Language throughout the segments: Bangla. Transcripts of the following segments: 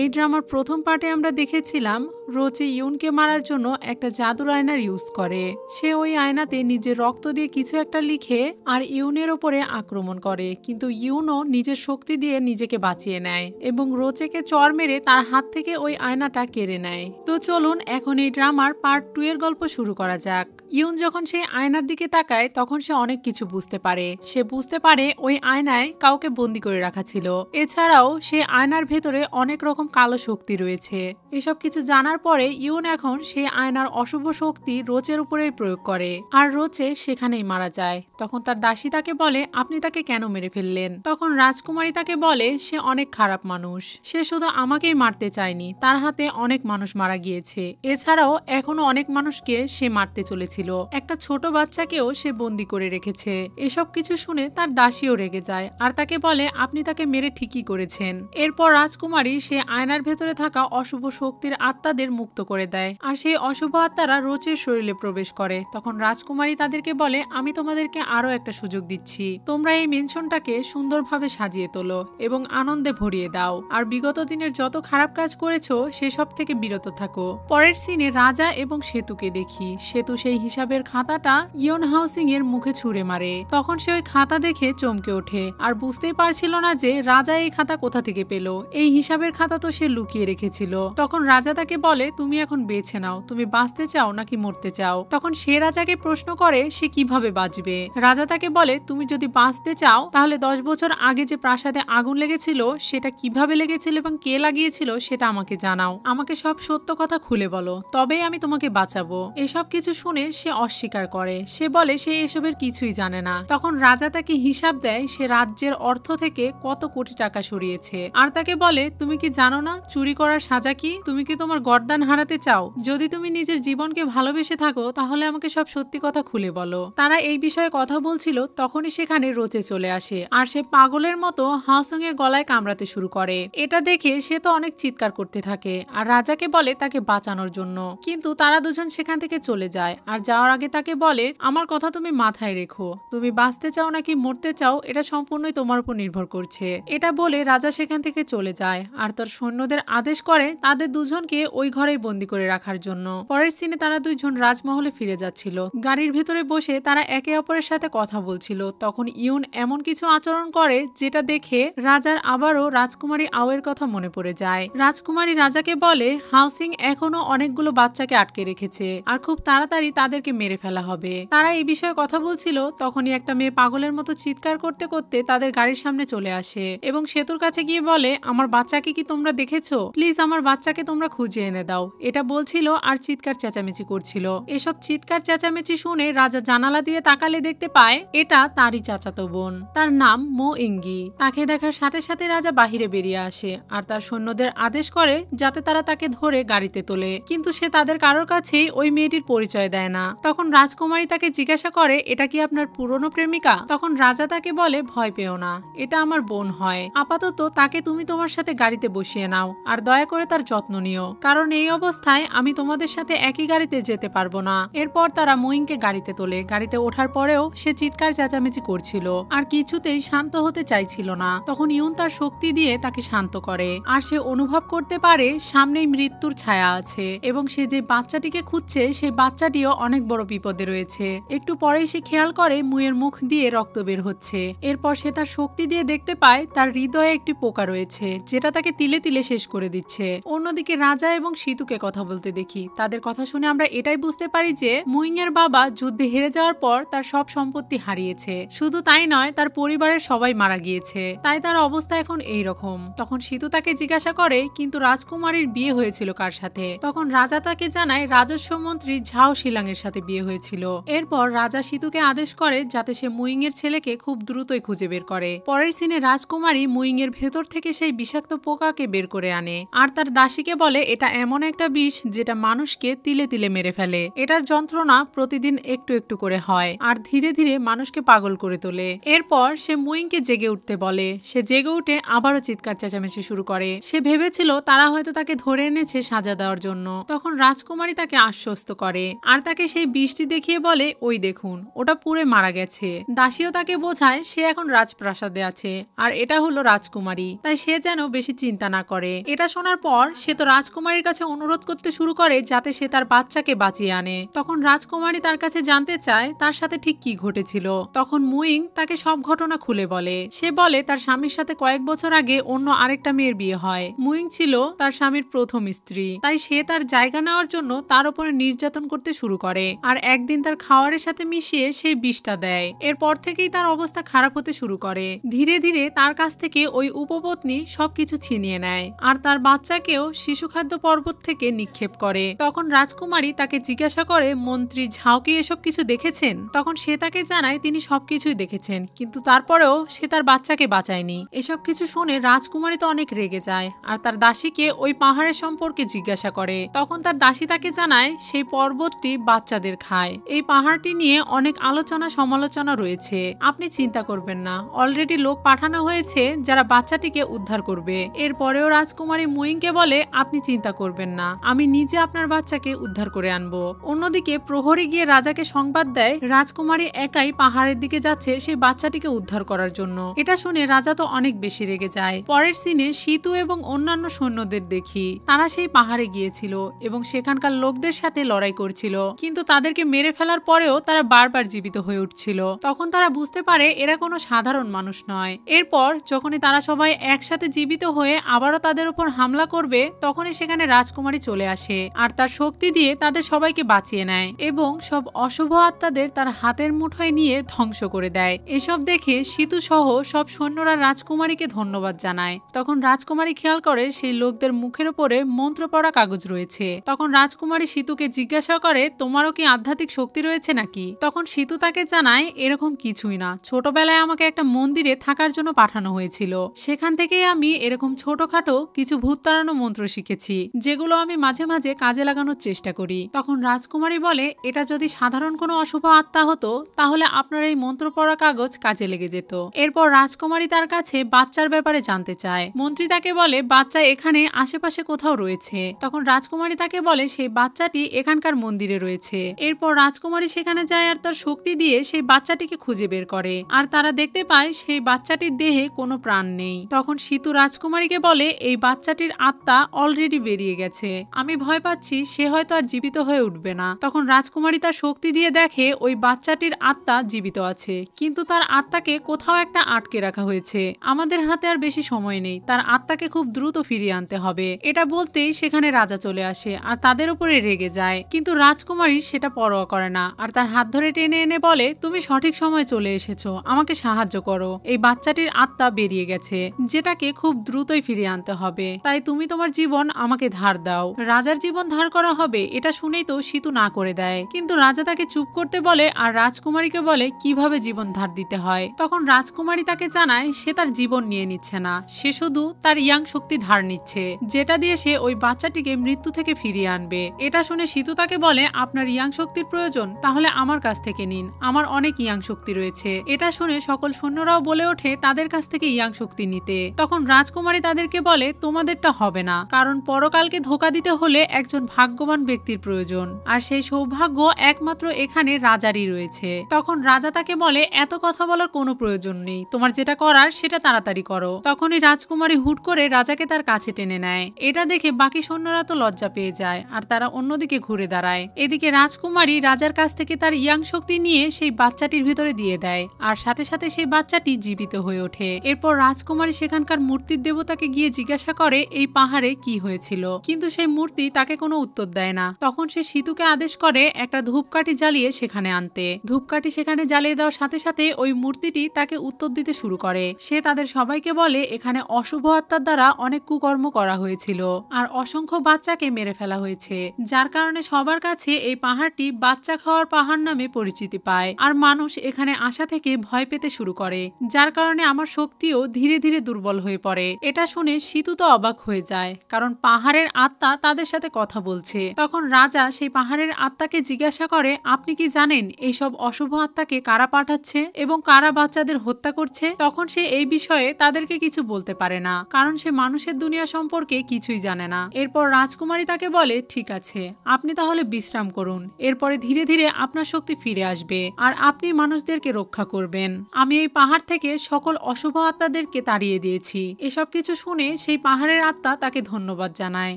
এই ড্রামার প্রথম পার্টে আমরা দেখেছিলাম রোচে ইউনকে মারার জন্য একটা জাদুর আয়নার ইউজ করে। সে ওই আয়নাতে নিজের রক্ত দিয়ে কিছু একটা লিখে আর ইউনের ওপরে আক্রমণ করে, কিন্তু ইউনও নিজের শক্তি দিয়ে নিজেকে বাঁচিয়ে নেয় এবং রোচেকে চড় মেরে তার হাত থেকে ওই আয়নাটা কেড়ে নেয়। তো চলুন এখন এই ড্রামার পার্ট 2 এর গল্প শুরু করা যাক। ইউন যখন সেই আয়নার দিকে তাকায় তখন সে অনেক কিছু বুঝতে পারে। সে বুঝতে পারে ওই আয়নায় কাউকে বন্দি করে রাখা ছিল। এছাড়াও সে আয়নার ভেতরে অনেক রকম কালো শক্তি রয়েছে। এসব কিছু জানার পরে ইউন এখন সেই আয়নার অশুভ শক্তি রোচের উপরেই প্রয়োগ করে আর রোচে সেখানেই মারা যায়। তখন তার দাসী তাকে বলে, আপনি তাকে কেন মেরে ফেললেন? তখন রাজকুমারী তাকে বলে, সে অনেক খারাপ মানুষ, সে শুধু আমাকেই মারতে চায়নি, তার হাতে অনেক মানুষ মারা গিয়েছে। এছাড়াও এখনো অনেক মানুষকে সে মারতে চলেছিল, একটা ছোট বাচ্চাকেও সে বন্দি করে রেখেছে। এসব কিছু শুনে তার দাসীও রেগে যায় আর তাকে বলে, আপনি তাকে মেরে ঠিকই করেছেন। এরপর রাজকুমারী সে আয়নার ভেতরে থাকা অশুভ শক্তির আত্মাদের মুক্ত করে দেয় আর সেই অশুভ আত্মারা রোচের শরীরে প্রবেশ করে। তখন রাজকুমারী তাদেরকে বলে, আমি তোমাদেরকে আরো একটা সুযোগ দিচ্ছি, তোমরা এই মেনশনটাকে সুন্দরভাবে সাজিয়ে তোলো এবং আনন্দে ভরিয়ে দাও আর বিগত দিনের যত খারাপ কাজ করেছো সেসব থেকে বিরত থাকো। পরের সিনে রাজা এবং সেতুকে দেখি। সেতু সেই হিসাবের খাতাটা ইয়ন হাউসিং এর মুখে ছুঁড়ে মারে। তখন সে ওই খাতা দেখে চমকে ওঠে আর বুঝতেই পারছিল না যে রাজা এই খাতা কোথা থেকে পেল। এই হিসাবের খাতা তো সে লুকিয়ে রেখেছিল। তখন রাজা তাকে বলে, তুমি এখন বেছে নাও, তুমি বাঁচতে চাও নাকি মরতে চাও? তখন সে রাজাকে প্রশ্ন করে সে কিভাবে বাঁচবে। রাজা তাকে বলে, তুমি যদি বাঁচতে চাও তাহলে 10 বছর আগে যে প্রাসাদে আগুন লেগেছিল সেটা কিভাবে লেগেছিল এবং কে লাগিয়েছিল সেটা আমাকে জানাও, আমাকে সব সত্য কথা খুলে বলো, তবেই আমি তোমাকে বাঁচাবো। এসব কিছু শুনে সে অস্বীকার করে। সে বলে সে এসবের কিছুই জানে না। তখন রাজা তাকে হিসাব দেয় সে রাজ্যের অর্থ থেকে কত কোটি টাকা সরিয়েছে আর তাকে বলে, তুমি কি জানো না চুরি করার সাজা কি? তুমি কি তোমার গর্দান হারাতে চাও? যদি তুমি নিজের জীবনকে ভালোবেসে থাকো তাহলে আমাকে সব সত্যি কথা খুলে বলো। তারা এই বিষয়ে কথা বলছিল তখনই সেখানে রোচে চলে আসে আর সে পাগলের মতো হাউসং এর গলায় কামড়াতে শুরু করে। এটা দেখে সে তো অনেক চিৎকার করতে থাকে আর রাজাকে বলে তাকে বাঁচানোর জন্য, কিন্তু তারা দুজন সেখান থেকে চলে যায় আর যাওয়ার আগে তাকে বলে, আমার কথা তুমি মাথায় রেখো, তুমি বাঁচতে চাও নাকি মরতে চাও এটা সম্পূর্ণই তোমার উপর নির্ভর করছে। এটা বলে রাজা সেখান থেকে চলে যায় আর তার সৈন্যদের আদেশ করে তাদের দুজনকে ওই ঘরেই বন্দি করে রাখার জন্য। পরের সিনে তারা দুইজন রাজমহলে ফিরে যাচ্ছিল। গাড়ির ভেতরে বসে তারা একে অপরের সাথে কথা বলছিল। তখন ইউন এমন কিছু আচরণ করে যেটা দেখে রাজার আবারও রাজকুমারী আওয়ের কথা মনে পড়ে যায়। রাজকুমারী রাজাকে বলে, হাউসিং এখনো অনেকগুলো বাচ্চাকে আটকে রেখেছে আর খুব তাড়াতাড়ি তাদেরকে মেরে ফেলা হবে। তারা এই বিষয়ে কথা বলছিল তখনই একটা মেয়ে পাগলের মতো চিৎকার করতে করতে তাদের গাড়ির সামনে চলে আসে এবং সেতুর কাছে গিয়ে বলে, আমার বাচ্চাকে কি তোমরা দেখেছো? প্লিজ আমার বাচ্চাকে তোমরা খুঁজে এনে দাও। এটা বলছিল আর চিৎকার চেঁচামেচি করছিল। এসব চিৎকার চেঁচামেচি শুনে রাজা জানালা দিয়ে তাকালে দেখতে পায় এটা তারই চাচাতো বোন, তার নাম মো ইঙ্গি। তাকে দেখার সাথে সাথে রাজা বাহিরে বেরিয়ে আসে আর তার সৈন্যদের আদেশ করে যাতে তারা তাকে ধরে গাড়িতে তোলে, কিন্তু সে তাদের কারোর কাছেই ওই মেয়েটির পরিচয় দেয় না। তখন রাজকুমারী তাকে জিজ্ঞাসা করে, এটা কি আপনার পুরনো প্রেমিকা? তখন রাজা তাকে বলে, ভয় পেও না, এটা আমার বোন হয়। আপাতত তাকে তুমি তোমার সাথে গাড়িতে বসিয়ে নাও আর দয়া করে তার যত্ন নিও, কারণ এই অবস্থায় আমি তোমাদের সাথে একই গাড়িতে যেতে পারবো না। এরপর তারা মোইংকে গাড়িতে তোলে। গাড়িতে ওঠার পরেও সে চিৎকার চেঁচামেচি করছিল আর কিছুতেই শান্ত হতে চাইছিল না। তখন ইউন তার শক্তি দিয়ে তাকে শান্ত করে আর সে অনুভব করতে পারে সামনেই মৃত্যুর ছায়া আছে এবং সে যে বাচ্চাটিকে খুঁজছে সেই বাচ্চাটিও অনেক বড় বিপদে রয়েছে। একটু পরেই সে খেয়াল করে মুয়ের মুখ দিয়ে রক্ত বের হচ্ছে। এরপর সে তার শক্তি দিয়ে দেখতে পায় তার হৃদয়ে একটি পোকা রয়েছে যেটা তাকে তিলে তিলে শেষ করে দিচ্ছে। অন্যদিকে রাজা এবং সিতুকে কথা বলতে দেখি। তাদের কথা শুনে আমরা এটাই বুঝতে পারি যে মুইং এর বাবা যুদ্ধে হেরে যাওয়ার পর তার সব সম্পত্তি হারিয়েছে। শুধু তাই নয়, তার পরিবারের সবাই মারা গিয়েছে, তাই তার অবস্থা এখন এই রকম। তখন সিতু তাকে জিজ্ঞাসা করে, কিন্তু রাজকুমারীর বিয়ে হয়েছিল কার সাথে? তখন রাজা তাকে জানায় রাজস্ব মন্ত্রী ঝাও শিলাং এর সাথে বিয়ে হয়েছিল। এরপর রাজা সিতুকে আদেশ করে যাতে সে মুইং এর ছেলেকে খুব দ্রুতই খুঁজে বের করে। পরের সিনে রাজকুমারী মুইং এর ভেতর থেকে সেই বিষাক্ত পোকাকে বের করে আনে আর তার দাসীকে বলে এটা এমন এমন একটা বিষ যেটা মানুষকে তিলে তিলে মেরে ফেলে। এটার যন্ত্রণা প্রতিদিন একটু একটু করে হয় আর ধীরে ধীরে মানুষকে পাগল করে তোলে। এরপর সে মুইংকে জেগে উঠতে বলে। সে জেগে উঠে আবারও চিৎকার চেঁচামেচি শুরু করে। সে ভেবেছিল তারা হয়তো তাকে ধরে এনেছে সাজা দেওয়ার জন্য। তখন রাজকুমারী তাকে আশ্বস্ত করে আর তাকে সেই বিষটি দেখিয়ে বলে, ওই দেখুন, ওটা পুড়ে মারা গেছে। দাসীও তাকে বোঝায় সে এখন রাজপ্রাসাদে আছে আর এটা হলো রাজকুমারী, তাই সে যেন বেশি চিন্তা না করে। এটা শোনার পর সে তো রাজকুমারীর কাছে অনুরোধ করতে শুরু করে যাতে সে তার বাচ্চাকে বাঁচিয়ে আনে। তখন রাজকুমারী তার কাছে জানতে চায় তার সাথে ঠিক কি ঘটেছিল। তখন মুইং তাকে সব ঘটনা খুলে বলে। সে বলে তার স্বামীর সাথে কয়েক বছর আগে অন্য আরেকটা মেয়ের বিয়ে হয়। মুইং ছিল তার স্বামীর প্রথম স্ত্রী, তাই সে তার জায়গা নেওয়ার জন্য তার উপরে নির্যাতন করতে শুরু করে আর একদিন তার খাবারের সাথে মিশিয়ে সেই বিষটা দেয়। এরপর থেকেই তার অবস্থা খারাপ হতে শুরু করে। ধীরে ধীরে তার কাছ থেকে ওই উপপত্নী সবকিছু ছিনিয়ে নেয় আর তার বাচ্চাকেও শিশু খাদ্য পর্বত থেকে নিক্ষেপ করে। তখন রাজকুমারী তাকে জিজ্ঞাসা করে, মন্ত্রী ঝাও কি এসব কিছু দেখেছেন? তখন সে তাকে জানায় তিনি সবকিছুই দেখেছেন, কিন্তু তারপরেও সে তার বাচ্চাকে বাঁচায়নি। এসব কিছু শুনে রাজকুমারী তো অনেক রেগে যায় আর তার দাসীকে ওই পাহাড়ের সম্পর্কে জিজ্ঞাসা করে। তখন তার দাসী তাকে জানায় সেই পর্বতটি বাচ্চাদের খায়। এই পাহাড়টি নিয়ে অনেক আলোচনা সমালোচনা রয়েছে, আপনি চিন্তা করবেন না, অলরেডি লোক পাঠানো হয়েছে যারা বাচ্চাটিকে উদ্ধার করবে। এরপরেও রাজকুমারী মুইংকে বলে, আপনি চিন্তা করবেন না, আমি নিজে আপনার বাচ্চাকে উদ্ধার করে আনবো। অন্যদিকে প্রহরী গিয়ে রাজাকে সংবাদ দেয় রাজকুমারী একাই পাহাড়ের দিকে যাচ্ছে সেই বাচ্চাটিকে উদ্ধার করার জন্য। এটা শুনে রাজা তো অনেক বেশি রেগে যায়। পরের সিনে সীতু এবং অন্যান্য সৈন্যদের দেখি তারা সেই পাহাড়ে গিয়েছিল এবং সেখানকার লোকদের সাথে লড়াই করছিল, কিন্তু তাদেরকে মেরে ফেলার পরেও তারা বারবার জীবিত হয়ে উঠছিল। তখন তারা বুঝতে পারে এরা কোনো সাধারণ মানুষ নয়। এরপর যখনই তারা সবাই একসাথে জীবিত হয়ে আবারও তাদের উপর হামলা করবে, তখনই সেখানে রাজকুমারী চলে আসে আর তার শক্তি দিয়ে তাদের সবাইকে বাঁচিয়ে নেয় এবং সব অশুভ আত্মাদের তার হাতের মুঠোয় নিয়ে ধ্বংস করে দেয়। এসব দেখে সীতু সহ সব সৈন্যরা রাজকুমারীকে ধন্যবাদ জানায়। তখন রাজকুমারী খেয়াল করে সেই লোকদের মুখের উপরে মন্ত্র পড়া কাগজ রয়েছে। তখন রাজকুমারী সীতুকে জিজ্ঞাসা করে, তোমারও কি আধ্যাত্মিক শক্তি রয়েছে নাকি? তখন সীতু তাকে জানায়, এরকম কিছুই না, ছোটবেলায় আমাকে একটা মন্দিরে থাকার জন্য পাঠানো হয়েছিল, সেখান থেকেই আমি এরকম ছোটখাটো কিছু ভূত তাড়ানো মন্ত্র শিখেছি, যেগুলো আমি মাঝে মাঝে কাজে লাগানোর চেষ্টা করি। তখন রাজকুমারী বলে, এটা যদি সাধারণ কোনো অশুভ আত্মা হতো তাহলে আপনার এই মন্ত্র পড়া কাগজ কাজে লেগে যেত। এরপর রাজকুমারী তার কাছে বাচ্চার ব্যাপারে জানতে চায়। মন্ত্রী তাকে বলে বাচ্চা এখানে আশেপাশে কোথাও রয়েছে। তখন রাজকুমারী তাকে বলে সেই বাচ্চাটি এখানকার মন্দিরে রয়েছে। এরপর রাজকুমারী সেখানে যায় আর তার শক্তি দিয়ে সেই বাচ্চাটিকে খুঁজে বের করে আর তারা দেখতে পায় সেই বাচ্চাটির দেহে কোনো প্রাণ নেই। তখন সীতু রাজকুমারীকে বলে, এই বাচ্চাটির আত্মা অলরেডি বেরিয়ে গেছে, আমি ভয় পাচ্ছি সে হয়তো আর জীবিত হয়ে উঠবে না। তখন রাজকুমারী তার শক্তি দিয়ে দেখে ওই বাচ্চাটির আত্মা জীবিত আছে, কিন্তু তার আত্মাকে কোথাও একটা আটকে রাখা হয়েছে। আমাদের হাতে আর বেশি সময় নেই, তার আত্মাকে খুব দ্রুত ফিরিয়ে আনতে হবে। এটা বলতেই সেখানে রাজা চলে আসে আর তাদের উপরে রেগে যায়, কিন্তু রাজকুমারী সেটা পরোয়া করে না আর তার হাত ধরে টেনে এনে বলে, তুমি সঠিক সময় চলে এসেছো, আমাকে সাহায্য করো। এই বাচ্চাটির আত্মা বেরিয়ে গেছে, যেটাকে খুব দ্রুতই ফিরিয়ে আনতে হবে, তাই তুমি তোমার জীবন আমাকে ধার দাও। রাজার জীবন ধার করা হবে এটা শুনেই তো সীতু না করে দেয়, কিন্তু রাজা তাকে চুপ করতে বলে আর রাজকুমারীকে বলে কিভাবে জীবন ধার দিতে হয়। তখন রাজকুমারী তাকে জানায় সে তার জীবন নিয়ে নিচ্ছে না, সে শুধু তার ইয়াং শক্তি ধার নিচ্ছে, যেটা দিয়ে সে ওই বাচ্চাটিকে মৃত্যু থেকে ফিরিয়ে আনবে। এটা শুনে সীতু তাকে বলে, আপনার ইয়াং শক্তির প্রয়োজন, তাহলে আমার কাছ থেকে নিন, আমার অনেক ইয়াং শক্তি রয়েছে। এটা শুনে সকল সৈন্যরাও বলে ওঠে তাদের কাছ থেকে ইয়াং শক্তি নিতে। তখন রাজকুমারী তাদেরকে বলে, তোমাদেরটা হবে না, কারণ পরকালকে ধোঁকা দিতে হলে একজন ভাগ্যবান ব্যক্তির প্রয়োজন, আর সেই সৌভাগ্য একমাত্র এখানে রাজারই রয়েছে। তখন রাজা তাকে বলে, এত কথা বলার কোনো প্রয়োজন নেই, তোমার যেটা করার সেটা তাড়াতাড়ি করো। তখনই রাজকুমারী হুট করে রাজাকে তার কাছে টেনে নেয়। এটা দেখে বাকি সৈন্যরা তো লজ্জা পেয়ে যায় আর তারা অন্যদিকে ঘুরে দাঁড়ায়। এদিকে রাজকুমারী রাজার কাছ থেকে তার ইয়াং শক্তি নিয়ে সেই বাচ্চাটির ভিতরে দিয়ে দেয় আর সাথে সাথে সেই বাচ্চাটি জীবিত হয়ে ওঠে। এরপর রাজকুমারী সেখানকার মূর্তির দেবতাকে গিয়ে জিজ্ঞাসা করে এই পাহাড়ে কি হয়েছিল, কিন্তু সেই মূর্তি তাকে কোনো উত্তর দেয় না। তখন সে সীতুকে আদেশ করে একটা ধূপকাঠি জ্বালিয়ে সেখানে আনতে। ধূপকাঠি সেখানে জ্বালিয়ে দেওয়ার সাথে সাথে ওই মূর্তিটি তাকে উত্তর দিতে শুরু করে। সে তাদের সবাইকে বলে এখানে অশুভ আত্মার দ্বারা অনেক কুকর্ম করা হয়েছিল আর অসংখ্য বাচ্চাকে মেরে ফেলা হয়েছে, যার কারণে সবার কাছে এই পাহাড়টি বাচ্চা খাওয়ার পাহাড় নামে পরিচিতি পায় আর মানুষ এখানে আসা থেকে ভয় পেতে শুরু করে, যার কারণে আমার শক্তিও ধীরে ধীরে দুর্বল হয়ে পড়ে। এটা শুনে সীতু তো অবাক হয়ে যায়, কারণ পাহাড়ের আত্মা তাদের সাথে কথা বলছে। তখন রাজা সেই পাহাড়ের আত্মাকে জিজ্ঞাসা করে, আপনি কি জানেন এইসব অশুভ আত্মাকে কারা পাঠাচ্ছে এবং কারা বাচ্চাদের হত্যা করছে? তখন সে এই বিষয়ে তাদেরকে কিছু বলতে পারে না, কারণ সে মানুষের দুনিয়া সম্পর্কে কিছুই জানে না। এরপর রাজকুমারী তাকে বলে, ঠিক আছে, আপনি তাহলে বিশ্রাম করুন, এরপরে ধীরে ধীরে আপনার শক্তি ফিরে আসবে আর আপনি মানুষদেরকে রক্ষা করবেন। আমি এই পাহাড় থেকে সকল অশুভ আত্মাদেরকে তাড়িয়ে দিয়েছি। এসব কিছু শুনে সেই পাহাড়ের আত্মা তাকে ধন্যবাদ জানায়।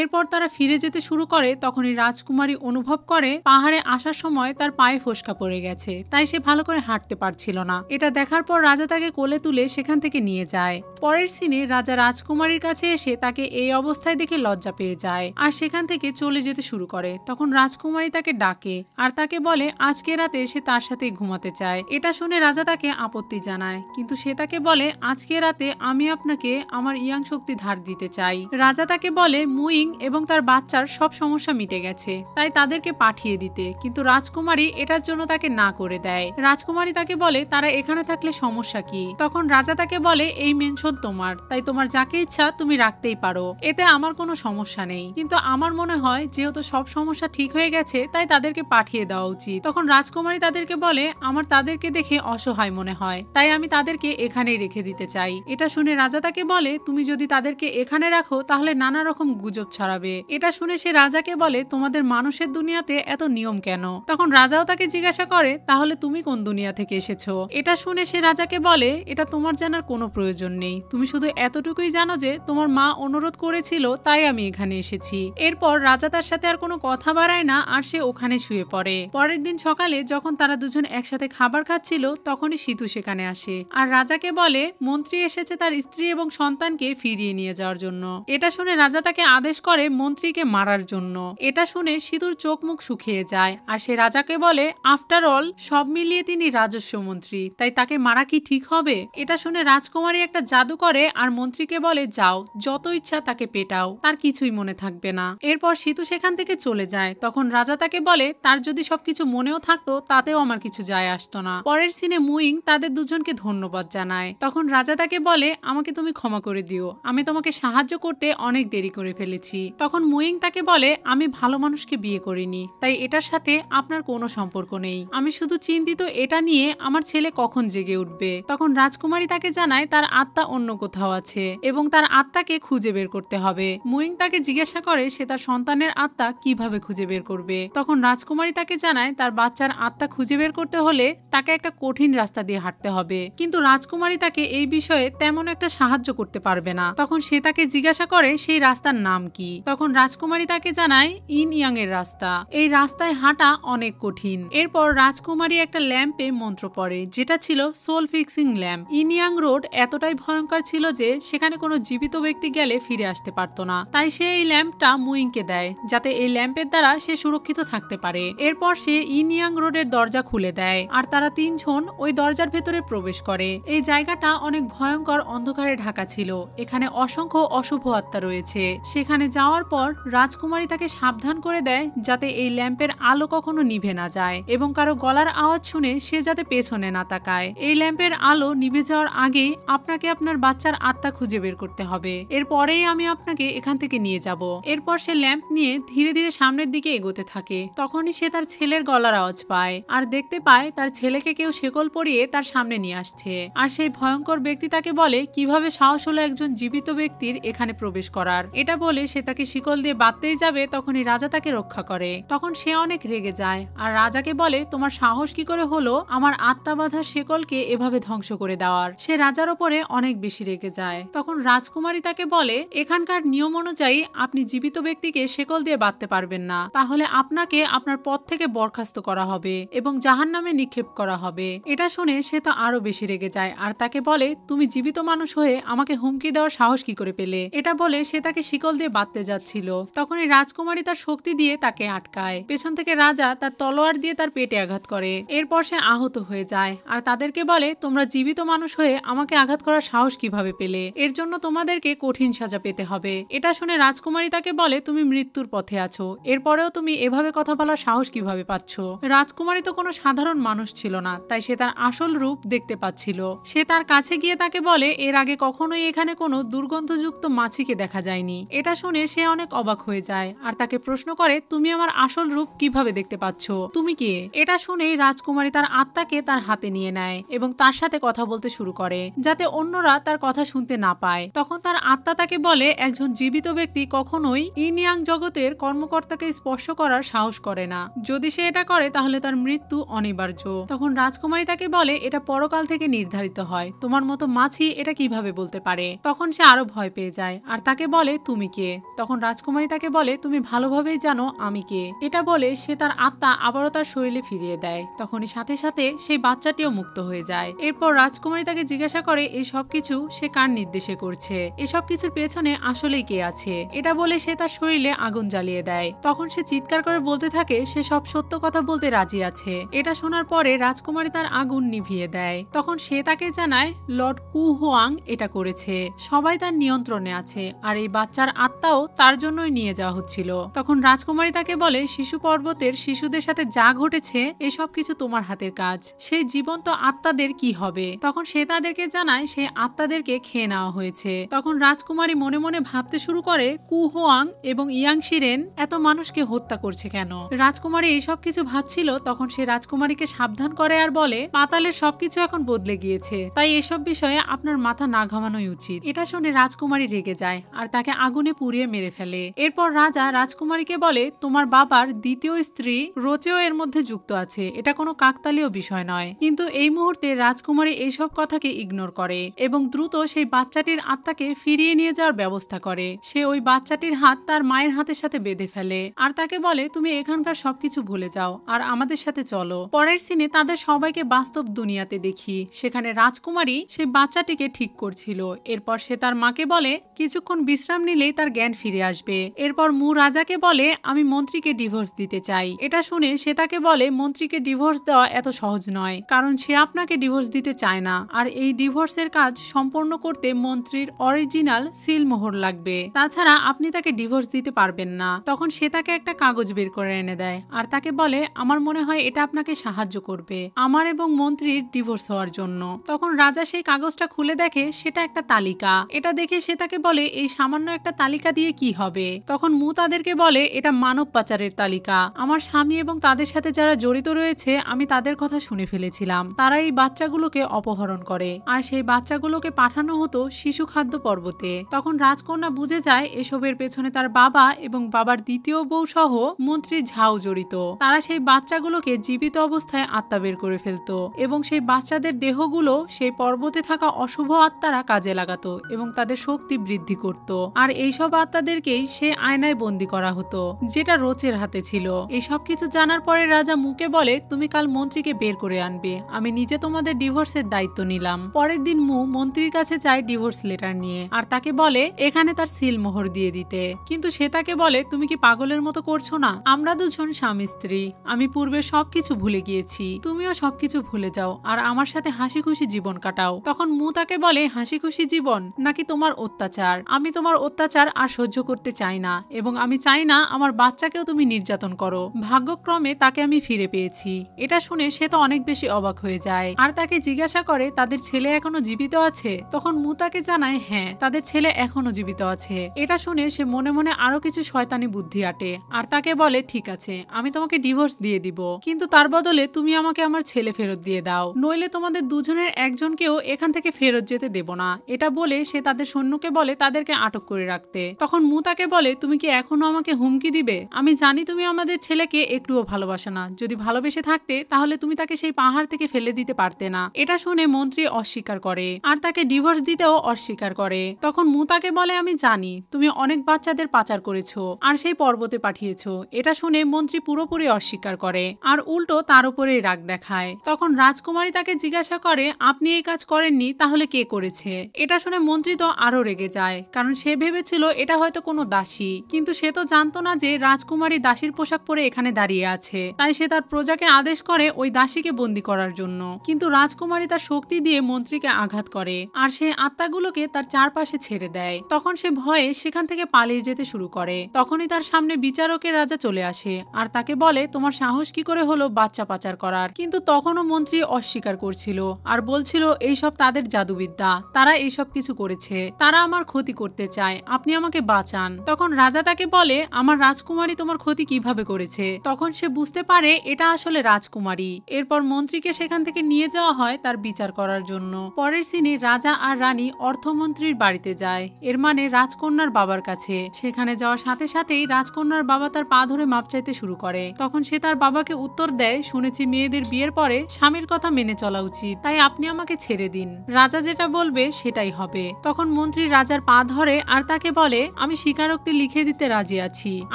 এরপর তারা ফিরে যেতে শুরু করে। তখনই রাজকুমারী অনুভব করে পাহাড়ে আসার সময় তার পায়ে ফোস্কা পড়ে গেছে, তাই সে ভালো করে হাঁটতে পারছিল না। এটা দেখার পর রাজা তাকে কোলে তুলে সেখান থেকে নিয়ে যায়। পরের সিনে রাজা রাজকুমারীর কাছে এসে তাকে এই অবস্থায় দেখে লজ্জা পেয়ে যায় আর সেখান থেকে চলে যেতে শুরু করে। তখন রাজকুমারী তাকে ডাকে আর তাকে বলে আজকে রাতে সে তার সাথে ঘুমাতে চায়। এটা শুনে রাজা তাকে আপত্তি জানায়, কিন্তু সে তাকে বলে আজকে রাতে আমি আপনাকে আমার ইয়াং শক্তি ধার দিতে চাই। রাজা তাকে বলে মুইং এবং তার বাচ্চার সব সমস্যা মিটে গেছে, তাই তাদেরকে পাঠিয়ে দিতে, কিন্তু রাজকুমারী এটার জন্য তাকে না করে দেয়। রাজকুমারী তাকে বলে তারা এখানে থাকলে সমস্যা কি? তখন রাজা তাকে বলে এই মেনশন তোমার, তাই তোমার যাকে ইচ্ছা তুমি রাখতেই পারো, এতে আমার কোনো সমস্যা নেই, কিন্তু আমার মনে হয় যেহেতু সব সমস্যা ঠিক হয়ে গেছে তাই তাদেরকে পাঠিয়ে দেওয়া উচিত। তখন রাজকুমারী তাদেরকে বলে আমার তাদেরকে দেখে অসহায় মনে হয়, তাই আমি তাদেরকে এখানেই রেখে দিতে চাই। এটা শুনে রাজা তাকে বলে তুমি যদি তাদেরকে এখানে রাখো তাহলে নানা রকম গুজব ছড়াবে। এটা শুনে সে রাজাকে বলে তোমাদের মানুষের দুনিয়াতে এত নিয়ম কেন? তখন রাজাও তাকে জিজ্ঞাসা করে তাহলে তুমি কোন দুনিয়া থেকে এসেছো? এটা শুনে সে রাজাকে বলে এটা তোমার জানার কোনো প্রয়োজন নেই, তুমি শুধু এতটুকুই জানো যে তোমার মা অনুরোধ করেছিল তাই আমি এখানে এসেছি। এরপর রাজা তার সাথে আর কোনো কথা বাড়ায় না আর সে ওখানে শুয়ে পড়ে। পরের দিন সকালে যখন তারা দুজন একসাথে খাবার খাচ্ছিল তখনই সিতু সেখানে আসে আর রাজাকে বলে মন্ত্রী এসেছে তার স্ত্রী এবং সন্তানকে ফিরিয়ে নিয়ে যাওয়ার জন্য। এটা শুনে রাজা তাকে আদেশ করে মন্ত্রীকে মারার জন্য। এটা শুনে সিতুর চোখ মুখ শুকিয়ে যায় আর সে রাজাকে বলে আফটার অল সব মিলিয়ে তিনি রাজস্ব মন্ত্রী, তাই তাকে মারা কি ঠিক হবে? এটা শুনে রাজকুমারী একটা জাদু করে আর মন্ত্রীকে বলে যাও, যত ইচ্ছা তাকে পেটাও, তার কিছুই মনে থাকবে না। এরপর সিতু সেখান থেকে চলে যায়। তখন রাজা তাকে বলে তার যদি সবকিছু মনেও থাকতো তাতেও আমার কিছু যায় আসতো না। পরের সিনে মুইং তাদের দুজনকে ধন্যবাদ জানায়। তখন রাজা তাকে বলে আমাকে তুমি ক্ষমা করে দিও, আমি তোমাকে সাহায্য করতে অনেক দেরি করে ফেলেছি। তখন মুইং তাকে বলে আমি ভালো মানুষকে বিয়ে করিনি, তাই এটার সাথে আপনার কোনো সম্পর্ক নেই, আমি শুধু চিন্তিত এটা নিয়ে আমার ছেলে কখন জেগে উঠবে। তখন রাজকুমারী তাকে জানায় তার আত্মা অন্য কোথাও আছে এবং তার আত্মাকে খুঁজে বের করতে হবে। মুইং তাকে জিজ্ঞাসা করে সে তার সন্তানের আত্মা কিভাবে খুঁজে বের করবে। তখন রাজকুমারী তাকে জানায় তার বাচ্চার আত্মা খুঁজে বের করতে হলে তাকে একটা কঠিন রাস্তা দিয়ে হাঁটতে হবে, কিন্তু রাজকুমারী তাকে এই বিষয়ে তেমন একটা সাহায্য করতে পারবে না। তখন সে তাকে জিজ্ঞাসা করে সেই রাস্তার নাম কি। তখন রাজকুমারী তাকে জানায় ইন ইয়াং এর রাস্তা, এই রাস্তায় হাঁটা অনেক কঠিন। এরপর রাজকুমারী একটা ল্যাম্পে মন্ত্র পড়ে যেটা ছিল soul fixing lamp. In young road এতটাই ভয়ঙ্কর ছিল যে সেখানে কোনো জীবিত ব্যক্তি গেলে ফিরে আসতে পারতো না, তাই সে এই ল্যাম্পটা মুইংকে দেয় যাতে এই ল্যাম্পের দ্বারা সে সুরক্ষিত থাকতে পারে। এরপর সে ইন ইয়াং রোডের দরজা খুলে দেয় আর তারা তিনজন ওই দরজার ভেতরে প্রবেশ করে। এই জায়গাটা অনেক ভয়ঙ্কর অন্ধকারে ঢাকা ছিল, এখানে অসংখ্য অশুভ আত্মা রয়েছে। সেখানে যাওয়ার পর রাজকুমারী তাকে সাবধান করে দেয় যাতে এই ল্যাম্পের আলো কখনো নিভে না যায় এবং কারো গলার আওয়াজ শুনে সে যাতে পেছনে না তাকায়। এই ল্যাম্পের আলো নিভে যাওয়ার আগেই আপনাকে আপনার বাচ্চার আত্মা খুঁজে বের করতে হবে, এরপরেই আমি আপনাকে এখান থেকে নিয়ে যাব। এরপর সে ল্যাম্প নিয়ে ধীরে ধীরে সামনের দিকে এগোতে থাকে। তখনই সে তার ছেলের গলার আওয়াজ পায় আর দেখতে পায় তার ছেলেকে কেউ শেকল পরিয়ে তার সামনে নিয়ে আসছে। আর সেই ভয়ঙ্কর ব্যক্তি তাকে বলে কিভাবে সাহস হলো একজন জীবিত ব্যক্তির এখানে প্রবেশ করার। এটা বলে সে তাকে শিকল দিয়ে বাঁধতেই যাবে, তখনই রাজা তাকে রক্ষা করে। তখন সে অনেক রেগে যায় আর রাজাকে বলে তোমার সাহস কি করে হলো আমার আত্মা বাঁধা শেকলকে এভাবে ধ্বংস করে দেওয়ার। সে রাজার ওপরে অনেক বেশি রেগে যায়। তখন রাজকুমারী তাকে বলে এখানকার নিয়ম অনুযায়ী আপনি জীবিত ব্যক্তিকে শেকল দিয়ে বাঁধতে পারবেন না, তাহলে আপনাকে আপনার পদ থেকে বরখাস্ত করা হবে এবং জাহান্নামে নিক্ষেপ করা হবে। এটা শুনে সে তো আরো বেশি রেগে যায় আর তাকে বলে তুমি জীবিত মানুষ হয়ে আমাকে হুমকি দেওয়ার সাহস কি করে পেলে। এটা বলে সে তাকে শিকল দিয়ে বাঁধতে যাচ্ছিল। তখনই রাজকুমারী তার শক্তি দিয়ে তাকে আটকায়। পেছন থেকে রাজা তার তলোয়ার দিয়ে তার পেটে আঘাত করে। এরপর সে আহত হয়ে যায় আর তাদেরকে বলে তোমরা জীবিত মানুষ হয়ে আমাকে আঘাত করার সাহস সাহস কিভাবে পেলে? এর জন্য তোমাদেরকে কঠিন সাজা পেতে হবে। এটা শুনে রাজকুমারী তাকে বলে, তুমি মৃত্যুর পথে আছো, এরপরেও তুমি এভাবে কথা বলার সাহস কিভাবে পাচ্ছ? রাজকুমারী তো কোনো সাধারণ মানুষ ছিল না, তাই সে তার আসল রূপ দেখতে পাচ্ছিল। সে তার কাছে গিয়ে তাকে বলে, এর আগে কখনোই এখানে কোনো দুর্গন্ধযুক্ত মাছিকে দেখা যায়নি। এটা শুনে সে অনেক অবাক হয়ে যায় আর তাকে প্রশ্ন করে, তুমি আমার আসল রূপ কিভাবে দেখতে পাচ্ছ? তুমি কে? এটা শুনেই রাজকুমারী তার আত্মাকে তার হাতে নিয়ে নেয় এবং তার সাথে কথা বলতে শুরু করে, যাতে অন্যরা তার কথা শুনতে না পায়। তখন তার আত্মা তাকে বলে, একজন জীবিত ব্যক্তি কখনোই ইন ইয়াং জগতের কর্মকর্তাকে স্পর্শ করার সাহস করে না। যদি সে এটা করে তাহলে তার মৃত্যু অনিবার্য। তখন রাজকুমারী তাকে বলে, এটা পরকাল থেকে নির্ধারিত হয়, তোমার মতো মাছি এটা কিভাবে বলতে পারে? তখন সে আরো ভয় পেয়ে যায় আর তাকে বলে, তুমি কে? তখন রাজকুমারী তাকে বলে, তুমি ভালোভাবেই জানো আমি কে। এটা বলে সে তার আত্মা আবারও তার শরীরে ফিরিয়ে দেয়। তখনই সাথে সাথে সেই বাচ্চাটিও মুক্ত হয়ে যায়। এরপর রাজকুমারী তাকে জিজ্ঞাসা করে, এই সব কিছু সে কার নির্দেশে করছে? এসব কিছুর পেছনে আসলেই কে আছে? এটা বলে সে তার শরীরে আগুন জ্বালিয়ে দেয়। তখন সে চিৎকার করে বলতে থাকে সে সব সত্য কথা বলতে রাজি আছে। এটা শোনার পরে রাজকুমারী তার আগুন নিভিয়ে দেয়। তখন সে তাকে জানায় লর্ড কু হোয়াং এটা করেছে, সবাই তার নিয়ন্ত্রণে আছে আর এই বাচ্চার আত্মাও তার জন্যই নিয়ে যাওয়া হচ্ছিল। তখন রাজকুমারী তাকে বলে, শিশু পর্বতের শিশুদের সাথে যা ঘটেছে এসব কিছু তোমার হাতের কাজ, সেই জীবন্ত আত্মাদের কি হবে? তখন সে তাদেরকে জানায় সেই আত্মাদেরকে খেয়ে নেওয়া হয়েছে। তখন রাজকুমারী মনে মনে ভাবতে শুরু করে, কু হোয়াং এবং ইয়াং শিরেন এত মানুষকে হত্যা করছে কেন? রাজকুমারী এইসব কিছু ভাবছিল। তখন সে রাজকুমারীকে সাবধান করে আর বলে, পাতালের সবকিছু এখন বদলে গিয়েছে, তাই এসব বিষয়ে আপনার মাথা না ঘামানোই উচিত। এটা শুনে রাজকুমারী রেগে যায় আর তাকে আগুনে পুড়িয়ে মেরে ফেলে। এরপর রাজা রাজকুমারীকে বলে, তোমার বাবার দ্বিতীয় স্ত্রী রোচেও এর মধ্যে যুক্ত আছে, এটা কোনো কাকতালীয় বিষয় নয়। কিন্তু এই মুহূর্তে রাজকুমারী এইসব কথাকে ইগনোর করে এবং দ্রুত সেই বাচ্চাটির আত্মাকে ফিরিয়ে নিয়ে যাওয়ার ব্যবস্থা করে। সে ওই বাচ্চাটির হাত তার মায়ের হাতের সাথে বেঁধে ফেলে আর তাকে বলে, তুমি এখানকার সবকিছু ভুলে যাও আর আমাদের সাথে চলো। পরের সিনে তাদের সবাইকে বাস্তব দুনিয়াতে দেখি, সেখানে রাজকুমারী সেই বাচ্চাটিকে ঠিক করছিল। এরপর সে তার মাকে বলে, কিছুক্ষণ বিশ্রাম নিলেই তার জ্ঞান ফিরে আসবে। এরপর মু রাজাকে বলে, আমি মন্ত্রীকে ডিভোর্স দিতে চাই। এটা শুনে সে তাকে বলে, মন্ত্রীকে ডিভোর্স দেওয়া এত সহজ নয়, কারণ সে আপনাকে ডিভোর্স দিতে চায় না আর এই ডিভোর্সের কাজ সম্পন্ন করতে মন্ত্রীর অরিজিনাল সিল মোহর লাগবে, তাছাড়া আপনি তাকে ডিভোর্স দিতে পারবেন না। তখন সে তাকে একটা কাগজ বের করে এনে দেয় আর তাকে বলে, আমার মনে হয় এটা আপনাকে সাহায্য করবে আমার এবং মন্ত্রীর ডিভোর্স হওয়ার জন্য। তখন রাজা সেই কাগজটা খুলে দেখে সেটা একটা তালিকা। এটা দেখে সে তাকে বলে, এই সামান্য একটা তালিকা দিয়ে কি হবে? তখন মু তাদেরকে বলে, এটা মানব পাচারের তালিকা। আমার স্বামী এবং তাদের সাথে যারা জড়িত রয়েছে আমি তাদের কথা শুনে ফেলেছিলাম। তারা এই বাচ্চাগুলোকে অপহরণ করে আর সেই বাচ্চাগুলোকে পাঠানো হতো শিশু খাদ্য পর্বতে। তখন রাজকন্যা বুঝে যায় এসবের পেছনে তার বাবা এবং বাবার দ্বিতীয় বউ সহ মন্ত্রী ঝাও জড়িত। তারা সেই বাচ্চাগুলোকে জীবিত অবস্থায় আত্মা বের করে ফেলতো এবং সেই বাচ্চাদের দেহগুলো সেই পর্বতে থাকা অশুভ আত্মারা কাজে লাগাতো এবং তাদের শক্তি বৃদ্ধি করত। আর এইসব আত্মাদেরকেই সে আয়নায় বন্দী করা হতো, যেটা রোচের হাতে ছিল। এই সব কিছু জানার পরে রাজা মুকে বলে, তুমি কাল মন্ত্রীকে বের করে আনবে, আমি নিজে তোমাদের ডিভোর্সের দায়িত্ব নিলাম। পরের দিন মু মন্ত্রীর কাছে যায় ডিভোর্স লেটার নিয়ে আর তাকে বলে এখানে তার সিল মোহর দিয়ে দিতে। কিন্তু সে তাকে বলে, তুমি কি পাগলের মতো করছো না? আমরা দুজন স্বামী স্ত্রী, আমি পূর্বে সবকিছু ভুলে গিয়েছি, তুমিও সবকিছু ভুলে যাও আর আমার সাথে হাসি খুশি জীবন কাটাও। তখন মু তাকে বলে, হাসি খুশি জীবন নাকি তোমার অত্যাচার? আমি তোমার অত্যাচার আর সহ্য করতে চাই না এবং আমি চাই না আমার বাচ্চাকেও তুমি নির্যাতন করো। ভাগ্যক্রমে তাকে আমি ফিরে পেয়েছি। এটা শুনে সে তো অনেক বেশি অবাক হয়ে যায় আর তাকে জিজ্ঞাসা করে, তাদের ছেলে এখনো জীবিত আছে? তখন মু তাকে জানায়, হ্যাঁ তাদের ছেলে এখনো জীবিত আছে। এটা শুনে সে মনে মনে আরো কিছু শয়তানি বুদ্ধি আটে আর তাকে বলে, ঠিক আছে আমি তোমাকে ডিভোর্স দিয়ে দিব, কিন্তু তার বদলে তুমি আমাকে আমার ছেলে ফেরত দিয়ে দাও, নইলে তোমাদের দুজনের একজনকেও এখান থেকে ফেরত যেতে দেব না। এটা বলে সে তাদের সৈন্যকে বলে তাদেরকে আটক করে রাখতে। তখন মু তাকে বলে, তুমি কি এখনো আমাকে হুমকি দিবে? আমি জানি তুমি আমাদের ছেলেকে একটুও ভালোবাসো না, যদি ভালোবেসে থাকতে তাহলে তুমি তাকে সেই পাহাড় থেকে ফেলে দিতে পারতে না। এটা শুনে মন্ত্রী অস্বীকার করে আর তাকে ডিভোর্স দিতেও অস্বীকার করে। তখন মু তাকে বলে, আমি জানি তুমি অনেক বাচ্চাদের পাচার করেছো আর সেই পর্বতে পাঠিয়েছো। এটা শুনে মন্ত্রী পুরোপুরি অস্বীকার করে আর উল্টো তার উপরেই রাগ দেখায়। তখন রাজকুমারী তাকে জিজ্ঞাসা করে, আপনি এই কাজ করেননি তাহলে কে করেছে? এটা শুনে মন্ত্রী তো আরো রেগে যায়, কারণ সে ভেবেছিল এটা হয়তো কোনো দাসী, কিন্তু সে তো জানতো না যে রাজকুমারী দাসীর পোশাক পরে এখানে দাঁড়িয়ে আছে। তাই সে তার প্রজাকে আদেশ করে ওই দাসীকে বন্দী করার জন্য, কিন্তু রাজকুমারী তার শক্তি দিয়ে মন্ত্রীকে আঘাত করে আর সেই আত্মাগুলোকে তার চারপাশে ছেড়ে দেয়। তখন সে ভয়ে সেখান থেকে পালিয়ে যেতে শুরু করে। তখনই তার সামনে বিচারকের রাজা চলে আসে আর তাকে বলে, তোমার সাহস কি করে হলো বাচ্চা পাচার করার? কিন্তু তখনও মন্ত্রী অস্বীকার করছিল আর বলছিল এইসব তাদের জাদুবিদ্যা, তারা এইসব কিছু করেছে, তারা আমার ক্ষতি করতে চায়, আপনি আমাকে বাঁচান। তখন রাজা তাকে বলে, আমার রাজকুমারী তোমার ক্ষতি কিভাবে করেছে? তখন সে বুঝতে পারে এটা আসলে রাজকুমারী। এরপর মন্ত্রীকে সেখান থেকে নিয়ে যাওয়া হয় তার বিচার করার জন্য। পরের সিনে রাজা আর রানী অর্থমন্ত্রীর বাড়িতে যায়, এর মানে রাজকন্যার বাবার কাছে। সেখানে যাওয়ার সাথে সাথেই রাজকন্যার বাবা তার পা ধরে মাপ চাইতে শুরু করে। তখন সে তার বাবাকে উত্তর দেয়, শুনেছি মেয়েদের বিয়ের পরে স্বামীর কথা মেনে চলা উচিত, তাই আপনি আমাকে ছেড়ে দিন, রাজা যেটা বলবে সেটাই হবে। তখন মন্ত্রী রাজার পা ধরে আর তাকে বলে, আমি স্বীকারোক্তি লিখে দিতে রাজি আছি,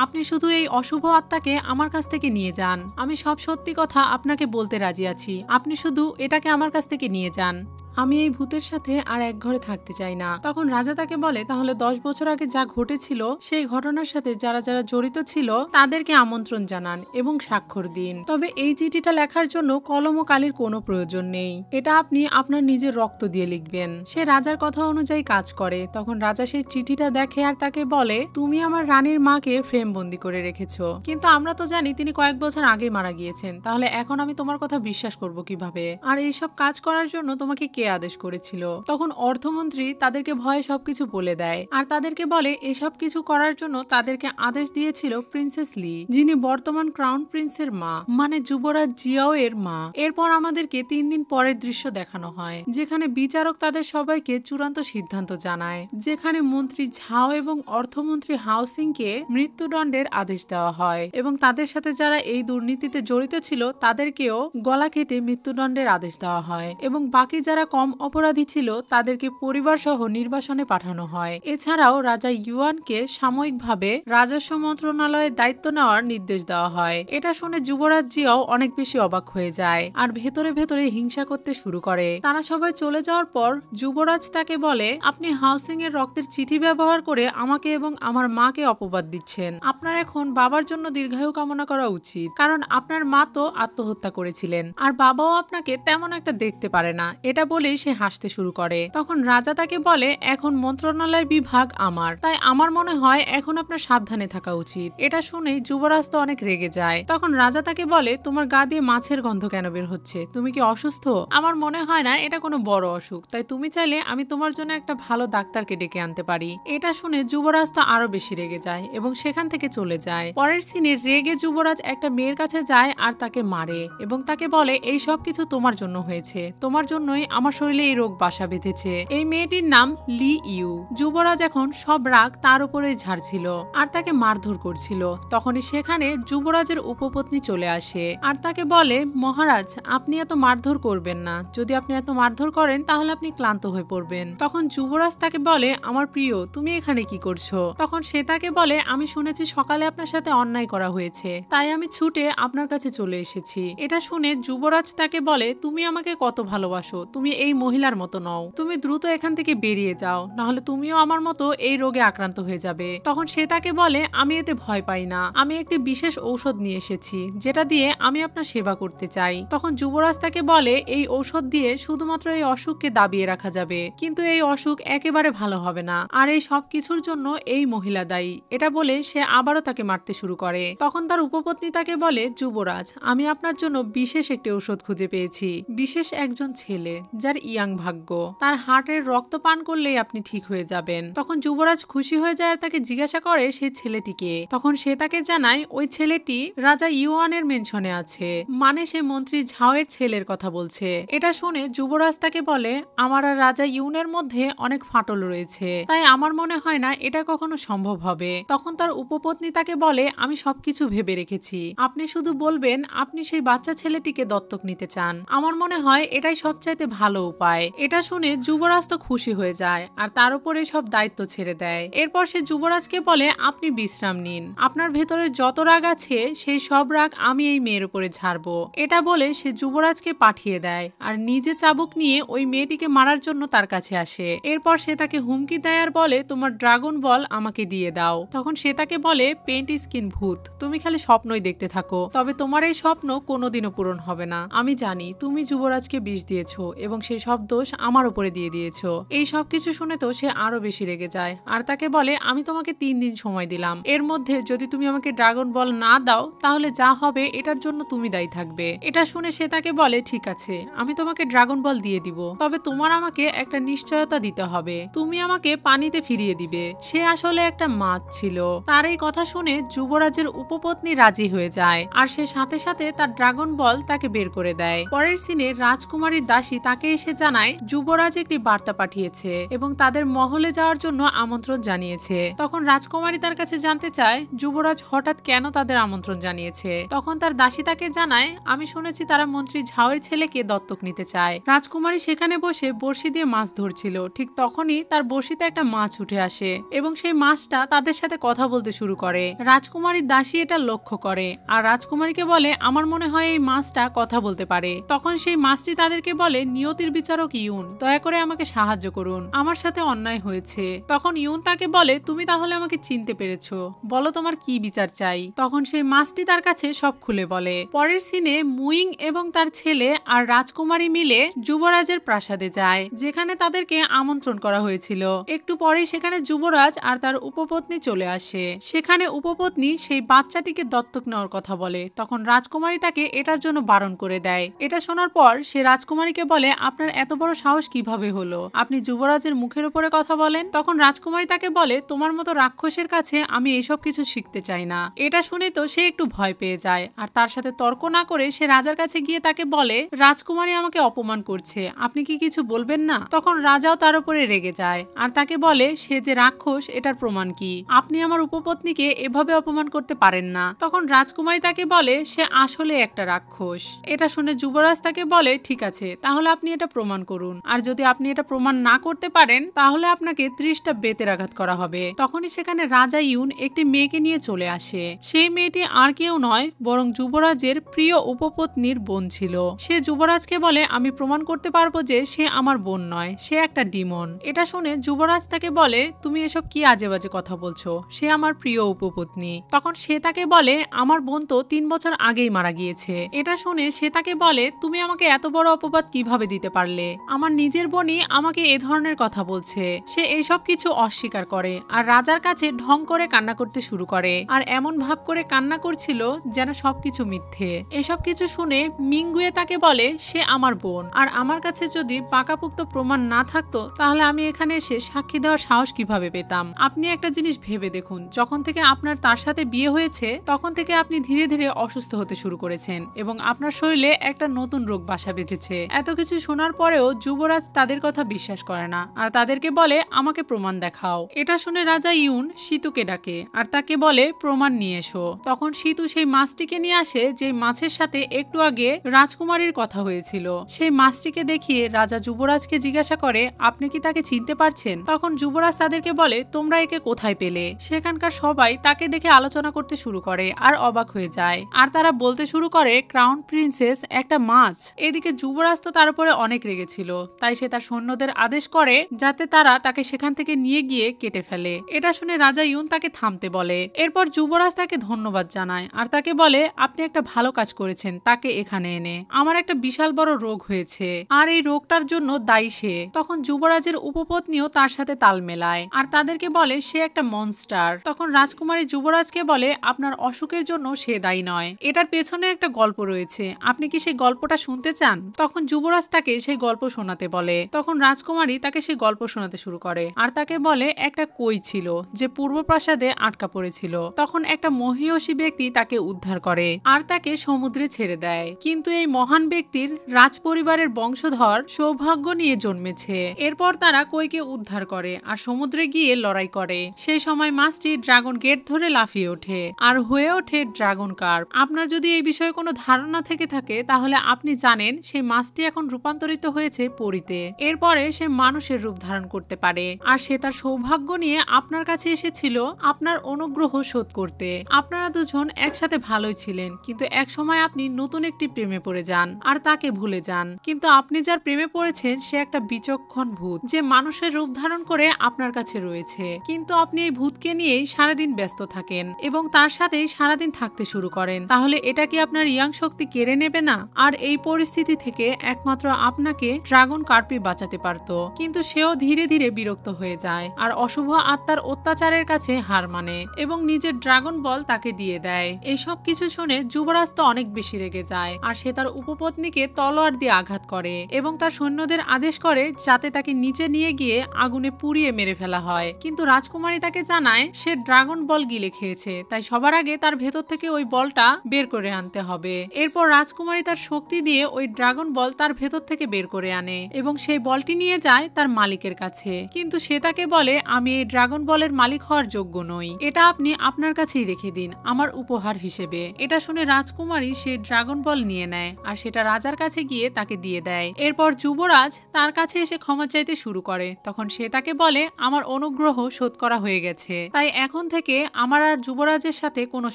আপনি শুধু এই অশুভ আত্মাকে আমার কাছ থেকে নিয়ে যান। আমি সব সত্যি কথা আপনাকে বলতে রাজি আছি, আপনি শুধু এটাকে আমার কাছ থেকে নিয়ে যান। আমি এই ভূতের সাথে আর এক ঘরে থাকতে চাই না। তখন রাজা তাকে বলে, তাহলে 10 বছর আগে যা ঘটেছিল সেই ঘটনার সাথে যারা যারা জড়িত ছিল তাদেরকে আমন্ত্রণ জানান এবং স্বাক্ষর দিন। তবে এই চিঠিটা লেখার জন্য কলম ও কালির কোনো প্রয়োজন নেই, এটা আপনি আপনার নিজের রক্ত দিয়ে লিখবেন। সে রাজার কথা অনুযায়ী কাজ করে। তখন রাজা সেই চিঠিটা দেখে আর তাকে বলে, তুমি আমার রানীর মাকে ফ্রেম বন্দি করে রেখেছো, কিন্তু আমরা তো জানি তিনি কয়েক বছর আগে মারা গিয়েছেন, তাহলে এখন আমি তোমার কথা বিশ্বাস করব কিভাবে? আর এইসব কাজ করার জন্য তোমাকে কে আদেশ করেছিল? তখন অর্থমন্ত্রী তাদেরকে ভয়ে সবকিছু বলে দেয় আর তাদেরকে বলে, এসব কিছু করার জন্য তাদেরকে আদেশ দিয়েছিল প্রিন্সেস লি, যিনি বর্তমান ক্রাউন প্রিন্সের মা, মানে যুবরাজ জিয়াও এর মা। এরপর আমাদেরকে 3 দিন পরের দৃশ্য দেখানো হয়, যেখানে বিচারক তাদের সবাইকে চূড়ান্ত সিদ্ধান্ত জানায়, যেখানে মন্ত্রী ঝাও এবং অর্থমন্ত্রী হাউসিং কে মৃত্যুদণ্ডের আদেশ দেওয়া হয় এবং তাদের সাথে যারা এই দুর্নীতিতে জড়িত ছিল তাদেরকেও গলা কেটে মৃত্যুদণ্ডের আদেশ দেওয়া হয় এবং বাকি যারা কম অপরাধী ছিল তাদেরকে পরিবার সহ নির্বাসনে পাঠানো হয়। এছাড়াও রাজা ইউয়ানকে সাময়িকভাবে রাজস্ব মন্ত্রণালয়ের দায়িত্ব নেওয়ার নির্দেশ দেওয়া হয়। এটা শুনে যুবরাজ জিয়াও অনেক বেশি অবাক হয়ে যায় আর ভেতরে ভেতরে হিংসা করতে শুরু করে। তারা সবাই চলে যাওয়ার পর যুবরাজ তাকে বলে, আপনি হাউসিং এর রক্তের চিঠি ব্যবহার করে আমাকে এবং আমার মাকে অপবাদ দিচ্ছেন। আপনার এখন বাবার জন্য দীর্ঘায়ু কামনা করা উচিত, কারণ আপনার মা তো আত্মহত্যা করেছিলেন আর বাবাও আপনাকে তেমন একটা দেখতে পারে না। এটা বলেই সে হাসতে শুরু করে। তখন রাজা তাকে বলে, এখন মন্ত্রণালয় বিভাগ আমার, তাই আমার মনে হয় এখন আপনার সাবধানে থাকা উচিত। এটা শুনে যুবরাজ তো অনেক রেগে যায়। তখন রাজা তাকে বলে, তোমার গা দিয়ে মাছের গন্ধ কেন বের হচ্ছে? তুমি কি অসুস্থ? আমার মনে হয় না এটা কোনো বড় অসুখ, তাই তুমি চাইলে আমি তোমার জন্য একটা ভালো ডাক্তারকে ডেকে আনতে পারি। এটা শুনে যুবরাজ তো আরো বেশি রেগে যায় এবং সেখান থেকে চলে যায়। পরের সিনে রেগে যুবরাজ একটা মেয়ের কাছে যায় আর তাকে মারে এবং তাকে বলে, এই সব কিছু তোমার জন্য হয়েছে, তোমার জন্যই আমার শরীরে এই রোগ বাসা বেঁধেছে। এই মেয়েটির নাম লি ইউ। যুবরাজ এখন সব রাগ তার উপরে ঝাড়ছিল আর তাকে মারধর করছিল। তখনই সেখানে যুবরাজের উপপত্নী চলে আসে আর তাকে বলে, মহারাজ আপনি এত মারধর করবেন না, যদি আপনি এত মারধর করেন তাহলে আপনি ক্লান্ত হয়ে পড়বেন। তখন যুবরাজ তাকে বলে, আমার প্রিয় তুমি এখানে কি করছো? তখন সে তাকে বলে, আমি শুনেছি সকালে আপনার সাথে অন্যায় করা হয়েছে, তাই আমি ছুটে আপনার কাছে চলে এসেছি। এটা শুনে যুবরাজ তাকে বলে, তুমি আমাকে কত ভালোবাসো, তুমি এই মহিলার মতো নও, তুমি দ্রুত এখান থেকে বেরিয়ে যাও, নাহলে তুমিও আমার মতো এই রোগে আক্রান্ত হয়ে যাবে। তখন সে তাকে বলে, আমি এতে ভয় পাই না, আমি একটি বিশেষ ঔষধ নিয়ে এসেছি যেটা দিয়ে আমি আপনার সেবা করতে চাই। তখন যুবরাজ তাকে বলে, এই ঔষধ দিয়ে শুধুমাত্র এই অসুখকে দাবিয়ে রাখা যাবে, কিন্তু এই অসুখ একেবারে ভালো হবে না, আর এই সব কিছুর জন্য এই মহিলা দায়ী। এটা বলে সে আবারও তাকে মারতে শুরু করে। তখন তার উপপত্নী তাকে বলে, যুবরাজ আমি আপনার জন্য বিশেষ একটি ঔষধ খুঁজে পেয়েছি, বিশেষ একজন ছেলে যার ইয়াং ভাগ্য, তার হার্টের রক্ত পান করলেই আপনি ঠিক হয়ে যাবেন। তখন যুবরাজ খুশি হয়ে যায় আর তাকে জিজ্ঞাসা করে সেই ছেলেটিকে। তখন সে তাকে জানায় ওই ছেলেটি রাজা ইউয়ানের মেনশনে আছে, মানে সে মন্ত্রী ঝাওয়ের ছেলের কথা বলছে। এটা শুনে যুবরাজ তাকে বলে, আমার আর রাজা ইউনের মধ্যে অনেক ফাটল রয়েছে, তাই আমার মনে হয় না এটা কখনো সম্ভব হবে। তখন তার উপপত্নী তাকে বলে, আমি সবকিছু ভেবে রেখেছি, আপনি শুধু বলবেন আপনি সেই বাচ্চা ছেলেটিকে দত্তক নিতে চান, আমার মনে হয় এটাই সবচাইতে ভালো উপায়। এটা শুনে যুবরাজ তো খুশি হয়ে যায় আর তার উপরে সব দায়িত্ব ছেড়ে দেয়। এরপর সে যুবরাজকে বলে, আপনি বিশ্রাম নিন, আপনার ভেতরে যত রাগ আছে সেই সব রাগ আমি এই মেয়ের উপরে ঝাড়বো। এটা বলে সে যুবরাজকে পাঠিয়ে দেয় আর নিজে চাবুক নিয়ে ওই মেয়েটিকে মারার জন্য তার কাছে আসে। এরপর সে তাকে হুমকি দেয় আর বলে, তোমার ড্রাগন বল আমাকে দিয়ে দাও। তখন সে তাকে বলে, পেন্ট স্কিন ভূত, তুমি খালি স্বপ্নই দেখতে থাকো, তবে তোমার এই স্বপ্ন কোনোদিনও পূরণ হবে না। আমি জানি তুমি যুবরাজকে বিষ দিয়েছো এবং সেই সব দোষ আমার উপরে দিয়ে দিয়েছো। এই সব কিছু শুনে তো সে আরো বেশি রেগে যায় আর তাকে বলে আমি তোমাকে 3 দিন সময় দিলাম, এর মধ্যে যদি তুমি আমাকে ড্রাগন বল না দাও তাহলে যা হবে এটার জন্য তুমি দায়ী থাকবে। এটা শুনে সে তাকে বলে ঠিক আছে, আমি তোমাকে ড্রাগন বল দিয়ে দিব, তবে তোমার আমাকে একটা নিশ্চয়তা দিতে হবে, তুমি আমাকে পানিতে ফিরিয়ে দিবে। সে আসলে একটা মাছ ছিল। তার এই কথা শুনে যুবরাজের উপপত্নী রাজি হয়ে যায় আর সে সাথে সাথে তার ড্রাগন বল তাকে বের করে দেয়। পরের সিনে রাজকুমারীর দাসী তাকে এসে জানায় যুবরাজ একটি বার্তা পাঠিয়েছে এবং তাদের মহলে যাওয়ার জন্য আমন্ত্রণ জানিয়েছে। তখন রাজকুমারী তার কাছে জানতে চায় যুবরাজ হঠাৎ কেন তাদের আমন্ত্রণ জানিয়েছে। তখন তার দাসী তাকে জানায় আমি শুনেছি তারা মন্ত্রী ঝাওয়ের ছেলেকে দত্তক নিতে চায়। রাজকুমারী সেখানে বসে বড়শি দিয়ে মাছ ধরছিল, ঠিক তখনই তার বড়শিতে একটা মাছ উঠে আসে এবং সেই মাছটা তাদের সাথে কথা বলতে শুরু করে। রাজকুমারীর দাসী এটা লক্ষ্য করে আর রাজকুমারীকে বলে আমার মনে হয় এই মাছটা কথা বলতে পারে। তখন সেই মাছটি তাদেরকে বলে নিয়তির বিচারক ইউন, দয়া করে আমাকে সাহায্য করুন, আমার সাথে অন্যায় হয়েছে। তখন ইউন তাকে বলে তুমি তাহলে আমাকে চিনতে পেরেছো, বলো তোমার কি বিচার চাই। তখন সেই মাছটি তার কাছে সব খুলে বলে। পরের সিনে মুইং এবং তার ছেলে আর রাজকুমারী মিলে যুবরাজের প্রাসাদে যায় যেখানে তাদেরকে আমন্ত্রণ করা হয়েছিল। একটু পরে সেখানে যুবরাজ আর তার উপপত্নী চলে আসে। সেখানে উপপত্নী সেই বাচ্চাটিকে দত্তক নেওয়ার কথা বলে। তখন রাজকুমারী তাকে এটার জন্য বারণ করে দেয়। এটা শোনার পর সে রাজকুমারীকে বলে আপনার এত বড় সাহস কিভাবে হলো, আপনি যুবরাজের মুখের উপরে কথা বলেন। তখন রাজকুমারী তাকে বলে তোমার মতো রাক্ষসের কাছে আমি এসব কিছু শিখতে চাই না। এটা শুনে তো সে একটু ভয় পেয়ে যায় আর তার সাথে তর্ক না করে সে রাজার কাছে গিয়ে তাকে বলে রাজকুমারী আমাকে অপমান করছে, আপনি কি কিছু বলবেন না। তখন রাজাও তার উপরে রেগে যায় আর তাকে বলে সে যে রাক্ষস এটার প্রমাণ কি, আপনি আমার উপপত্নীকে এভাবে অপমান করতে পারেন না। তখন রাজকুমারী তাকে বলে সে আসলে একটা রাক্ষস। এটা শুনে যুবরাজ তাকে বলে ঠিক আছে, তাহলে আপনি এটা প্রমাণ করুন, আর যদি আপনি এটা প্রমাণ না করতে পারেন তাহলে আপনাকে 30টা বেতের আঘাত করা হবে। তখনই সেখানে রাজা ইউন একটি মেয়েকে নিয়ে চলে আসে। সেই মেয়েটি আর কেউ নয় বরং যুবরাজের প্রিয় উপপত্নীর বোন ছিল। সে যুবরাজকে বলে আমি প্রমাণ করতে পারবো যে সে আমার বোন নয়, সে একটা ডিমন। এটা শুনে যুবরাজ তাকে বলে তুমি এসব কি আজে বাজে কথা বলছো, সে আমার প্রিয় উপপত্নী। তখন সে তাকে বলে আমার বোন তো 3 বছর আগেই মারা গিয়েছে। এটা শুনে সে তাকে বলে তুমি আমাকে এত বড় অপবাদ কিভাবে দিতে পারলে, আমার নিজের বোনই আমাকে এ ধরনের কথা বলছে। সে এইসব কিছু অস্বীকার করে আর রাজার কাছে ঢং করে কান্না করতে শুরু করে আর এমন ভাব করে কান্না করছিল যেন সবকিছু মিথ্যে। এসব কিছু শুনে মিংগুয়ে তাকে বলে সে আমার বোন আর আমার কাছে যদি পাকাপোক্ত প্রমাণ না থাকতো তাহলে আমি এখানে এসে সাক্ষী দেওয়ার সাহস কিভাবে পেতাম। আপনি একটা জিনিস ভেবে দেখুন, যখন থেকে আপনার তার সাথে বিয়ে হয়েছে তখন থেকে আপনি ধীরে ধীরে অসুস্থ হতে শুরু করেছেন এবং আপনার শরীরে একটা নতুন রোগ বাসা বেঁধেছে। এত কিছু শোনার পরেও যুবরাজ তাদের কথা বিশ্বাস করে না আর তাদেরকে বলে আমাকে প্রমাণ দেখাও। এটা শুনে রাজা ইউন সীতুকে ডাকে আর তাকে বলে প্রমাণ নিয়ে এসো। তখন সীতু সেই মাছটিকে নিয়ে আসে যে মাছের সাথে একটু আগে রাজকুমারীর কথা হয়েছিল। সেই মাছটিকে দেখিয়ে রাজা যুবরাজকে জিজ্ঞাসা করে আপনি কি তাকে চিনতে পারছেন। তখন যুবরাজ তাদেরকে বলে তোমরা একে কোথায় পেলে। সেখানকার সবাই তাকে দেখে আলোচনা করতে শুরু করে আর অবাক হয়ে যায় আর তারা বলতে শুরু করে ক্রাউন প্রিন্সেস একটা মাছ। এদিকে যুবরাজ তো তার উপরে অনেক রেগেছিল, তাই সে তার সৈন্যদের আদেশ করে যাতে তারা তাকে সেখান থেকে নিয়ে গিয়ে কেটে ফেলে। এটা শুনে রাজা ইউন তাকে থামতে বলে। এরপর যুবরাজ তাকে ধন্যবাদ জানায় আর তাকে বলে আপনি একটা ভালো কাজ করেছেন তাকে এখানে এনে, আমার একটা বিশাল বড় রোগ হয়েছে আর এই রোগটার জন্য দায়ী সে। তখন যুবরাজের উপপত্নীও তার সাথে তাল মেলায় আর তাদেরকে বলে সে একটা মনস্টার। তখন রাজকুমারী যুবরাজকে বলে আপনার অসুখের জন্য সে দায়ী নয়, এটার পেছনে একটা গল্প রয়েছে, আপনি কি সেই গল্পটা শুনতে চান। তখন যুবরাজ তাকে সেই গল্প শোনাতে বলে। তখন রাজকুমারী তাকে সেই গল্প শোনাতে শুরু করে আর তাকে বলে একটা কই ছিল যে পূর্ব প্রাসাদে আটকা পড়েছিল। তখন একটা মহিয়সী ব্যক্তি তাকে উদ্ধার করে আর তাকে সমুদ্রে ছেড়ে দেয়। কিন্তু এই মহান ব্যক্তির রাজ পরিবারের বংশধর সৌভাগ্য নিয়ে জন্মেছে। এরপর তারা কইকে উদ্ধার করে আর সমুদ্রে গিয়ে লড়াই করে। সেই সময় মাছটি ড্রাগন গেট ধরে লাফিয়ে ওঠে আর হয়ে ওঠে ড্রাগন কার্প। আপনার যদি এই বিষয়ে কোনো ধারণা থেকে থাকে তাহলে আপনি জানেন সেই মাছটি এখন রূপান্তরিত হয়েছে পরীতে। এরপরে সে মানুষের রূপ ধারণ করতে পারে আর সে তার সৌভাগ্য নিয়ে আপনার কাছে এসেছিল আপনার অনুগ্রহ শোধ করতে। আপনারা দুজন একসাথে ভালোই ছিলেন, কিন্তু এক সময় আপনি নতুন একটি প্রেমে পড়ে যান আর তাকে ভুলে যান। কিন্তু আপনি যার প্রেমে পড়েছেন সে একটা বিচক্ষণ ভূত যে মানুষের রূপ ধারণ করে আপনার কাছে রয়েছে। কিন্তু আপনি এই ভূতকে নিয়েই সারাদিন ব্যস্ত থাকেন এবং তার সাথেই সারাদিন থাকতে শুরু করেন। তাহলে এটা কি আপনার ইয়াং শক্তি কেড়ে নেবে না? আর এই পরিস্থিতি থেকে একমাত্র আপনাকে ড্রাগন কার্পি বাঁচাতে পারত, কিন্তু সেও ধীরে ধীরে বিরক্ত হয়ে যায় আর অশুভ আত্মার অত্যাচারের কাছে হার মানে এবং নিজের ড্রাগন বল তাকে দিয়ে দেয়। এইসব কিছু শুনে যুবরাজ তো অনেক বেশি রেগে যায় আর সে তার উপপত্নীকে তলোয়ার দিয়ে আঘাত করে এবং তার সৈন্যদের আদেশ করে যাতে তাকে নিচে নিয়ে গিয়ে আগুনে পুড়িয়ে মেরে ফেলা হয়। কিন্তু রাজকুমারী তাকে জানায় সে ড্রাগন বল গিলে খেয়েছে, তাই সবার আগে তার ভেতর থেকে ওই বলটা বের করে আনতে হবে। এরপর রাজকুমারী তার শক্তি দিয়ে ওই ড্রাগন বল তার ভেতর থেকে বের করে আনে এবং সেই বলটি নিয়ে যায় তার মালিকের কাছে। কিন্তু সে তাকে বলে, আমি এই ড্রাগন বলের মালিক হওয়ার যোগ্য নই, এটা আপনি আপনার কাছেই রেখে দিন আমার উপহার হিসেবে। এটা শুনে রাজকুমারী সে ড্রাগন বল নিয়ে নেয় আর সেটা রাজার কাছে গিয়ে তাকে দিয়ে দেয়। এরপর যুবরাজ তার কাছে এসে ক্ষমা চাইতে শুরু করে। তখন সে তাকে বলে, আমার অনুগ্রহ শোধ করা হয়ে গেছে, তাই এখন থেকে আমার আর যুবরাজের সাথে কোনো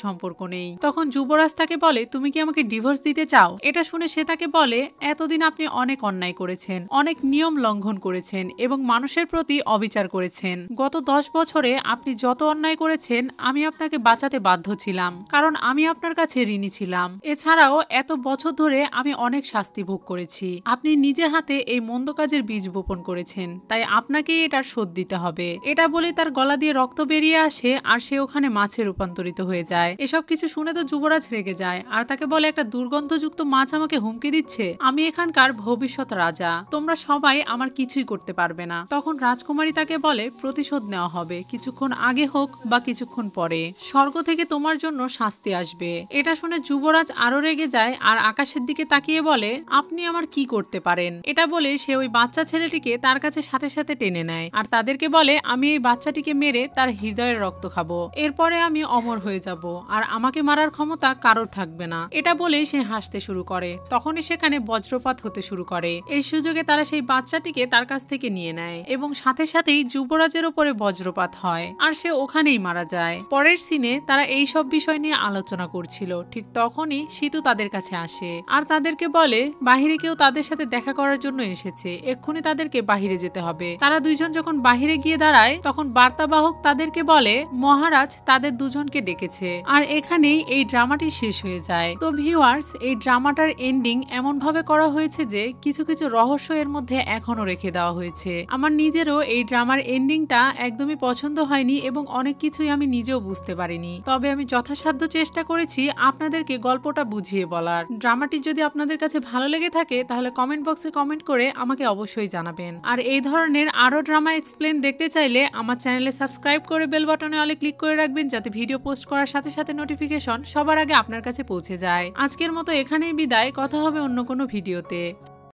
সম্পর্ক নেই। তখন যুবরাজ তাকে বলে, তুমি কি আমাকে ডিভোর্স দিতে চাও? এটা শুনে সে তাকে বলে, এতদিন আপনি অনেক অন্যায় করেছেন, অনেক নিয়ম লঙ্ঘন করেছেন এবং মানুষের প্রতি অবিচার করেছেন। গত 10 বছরে আপনি যত অন্যায় করেছেন আমি আপনাকে বাঁচাতে বাধ্য ছিলাম, কারণ আমি আপনার কাছে ঋণী ছিলাম। এছাড়াও এত বছর ধরে আমি অনেক শাস্তি ভোগ করেছি। আপনি নিজে হাতে এই মন্দ কাজের বীজ বপন করেছেন, তাই আপনাকে এটার শোধ দিতে হবে। এটা বলে তার গলা দিয়ে রক্ত বেরিয়ে আসে আর সে ওখানে মাছে রূপান্তরিত হয়ে যায়। এসব কিছু শুনে তো যুবরাজ রেগে যায় আর তাকে বলে, একটা দুর্গন্ধযুক্ত মাছ আমাকে হুমকি দিচ্ছে, আমি এখানকার ভবিষ্যৎ রাজা, তোমরা সবাই আমার কিছুই করতে পারবে না। তখন রাজকুমারী তাকে বলে, প্রতিশোধ নেওয়া হবে, কিছুক্ষণ আগে হোক বা কিছুক্ষণ পরে, স্বর্গ থেকে তোমার জন্য শাস্তি আসবে। এটা শুনে যুবরাজ আরো রেগে যায় আর আকাশের দিকে তাকিয়ে বলে, আপনি আমার কি করতে পারেন? এটা বলে সে ওই বাচ্চা ছেলেটিকে তার কাছে সাথে সাথে টেনে নেয় আর তাদেরকে বলে, আমি এই বাচ্চাটিকে মেরে তার হৃদয়ের রক্ত খাবো, এরপরে আমি অমর হয়ে যাব আর আমাকে মারার ক্ষমতা কারোর থাকবে না। এটা বলে সে হাসতে শুরু করে। তখনই সেখানে বজ্রপাত হতে শুরু করে। এই সুযোগে তারা সেই বাচ্চাটিকে তার কাছ থেকে নিয়ে নেয় এবং সাথে সাথেই যুবরাজের উপরে বজ্রপাত হয় আর সে ওখানেই মারা যায়। পরের সিনে তারা এই সব বিষয় নিয়ে আলোচনা করছিল। ঠিক তখনই সীতু তাদের কাছে আসে আর তাদেরকে বলে, বাহিরে কেউ তাদের সাথে দেখা করার জন্য এসেছে, এক্ষুনি তাদেরকে বাহিরে যেতে হবে। তারা দুইজন যখন বাহিরে গিয়ে দাঁড়ায় তখন বার্তাবাহক তাদেরকে বলে, মহারাজ তাদের দুজনকে ডেকেছে। আর এখানেই এই ড্রামাটি শেষ হয়ে যায়। তো ভিউয়ার্স, এই ড্রামাটার এন্ডিং এমন ভাবে করা হয়েছে যে কিছু কিছু রহস্য এর মধ্যে এখনো রেখে দেওয়া হয়েছে। আমার নিজেরও এই ড্রামার এন্ডিংটা একদমই পছন্দ হয়নি এবং অনেক কিছুই আমি নিজেও বুঝতে পারিনি। তবে আমি যথাসাধ্য চেষ্টা করেছি আপনাদেরকে গল্পটা বুঝিয়ে বলার। ড্রামাটি যদি আপনাদের কাছে ভালো লেগে থাকে তাহলে কমেন্ট বক্সে কমেন্ট করে আমাকে অবশ্যই জানাবেন। আর এই ধরনের আরো ড্রামা এক্সপ্লেন দেখতে চাইলে আমার চ্যানেলে সাবস্ক্রাইব করে বেল বাটনে অলে ক্লিক করে রাখবেন, যাতে ভিডিও পোস্ট করার সাথে সাথে নোটিফিকেশন সবার আগে আপনার কাছে পৌঁছে যায়। আজকের মতো এখানেই বিদায়, কথা হবে অন্য কোনো ভিডিওতে।